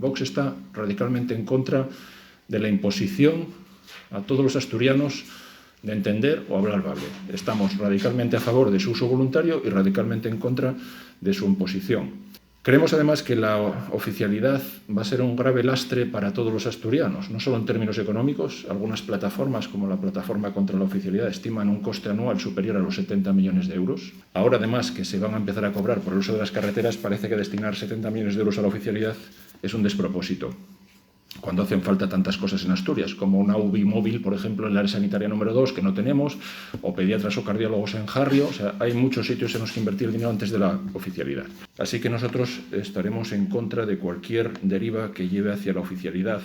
Vox está radicalmente en contra de la imposición a todos los asturianos de entender o hablar bable. Estamos radicalmente a favor de su uso voluntario y radicalmente en contra de su imposición. Creemos además que la oficialidad va a ser un grave lastre para todos los asturianos, no solo en términos económicos. Algunas plataformas, como la Plataforma contra la Oficialidad, estiman un coste anual superior a los 70 millones de euros. Ahora, además, que se van a empezar a cobrar por el uso de las carreteras, parece que destinar 70 millones de euros a la oficialidad es un despropósito, cuando hacen falta tantas cosas en Asturias, como una UBI móvil, por ejemplo, en la área sanitaria número 2, que no tenemos, o pediatras o cardiólogos en Jarrio. O sea, hay muchos sitios en los que invertir dinero antes de la oficialidad. Así que nosotros estaremos en contra de cualquier deriva que lleve hacia la oficialidad,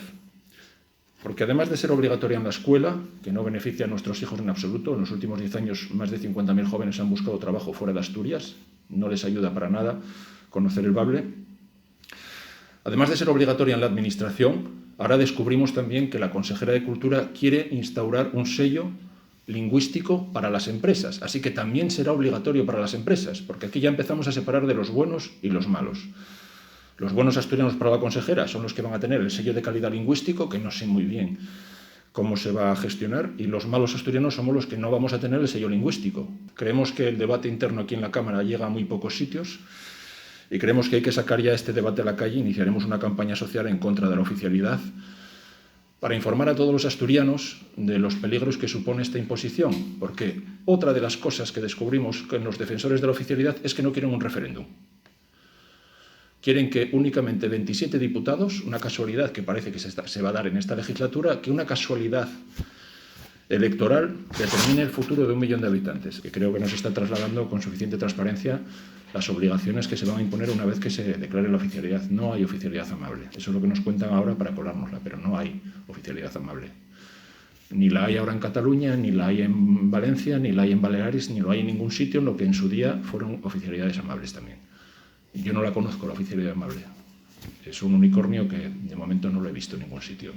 porque además de ser obligatoria en la escuela, que no beneficia a nuestros hijos en absoluto, en los últimos 10 años más de 50.000 jóvenes han buscado trabajo fuera de Asturias, no les ayuda para nada conocer el bable. Además de ser obligatoria en la administración, ahora descubrimos también que la consejera de Cultura quiere instaurar un sello lingüístico para las empresas, así que también será obligatorio para las empresas, porque aquí ya empezamos a separar de los buenos y los malos. Los buenos asturianos para la consejera son los que van a tener el sello de calidad lingüístico, que no sé muy bien cómo se va a gestionar, y los malos asturianos somos los que no vamos a tener el sello lingüístico. Creemos que el debate interno aquí en la Cámara llega a muy pocos sitios, y creemos que hay que sacar ya este debate a la calle. Iniciaremos una campaña social en contra de la oficialidad para informar a todos los asturianos de los peligros que supone esta imposición, porque otra de las cosas que descubrimos en los defensores de la oficialidad es que no quieren un referéndum. Quieren que únicamente 27 diputados, una casualidad que parece que se va a dar en esta legislatura, que una casualidad electoral determine el futuro de 1 millón de habitantes, que creo que nos está trasladando con suficiente transparencia las obligaciones que se van a imponer una vez que se declare la oficialidad. No hay oficialidad amable. Eso es lo que nos cuentan ahora para colárnosla, pero no hay oficialidad amable. Ni la hay ahora en Cataluña, ni la hay en Valencia, ni la hay en Baleares, ni lo hay en ningún sitio en lo que en su día fueron oficialidades amables también. Y yo no la conozco, la oficialidad amable. Es un unicornio que de momento no lo he visto en ningún sitio.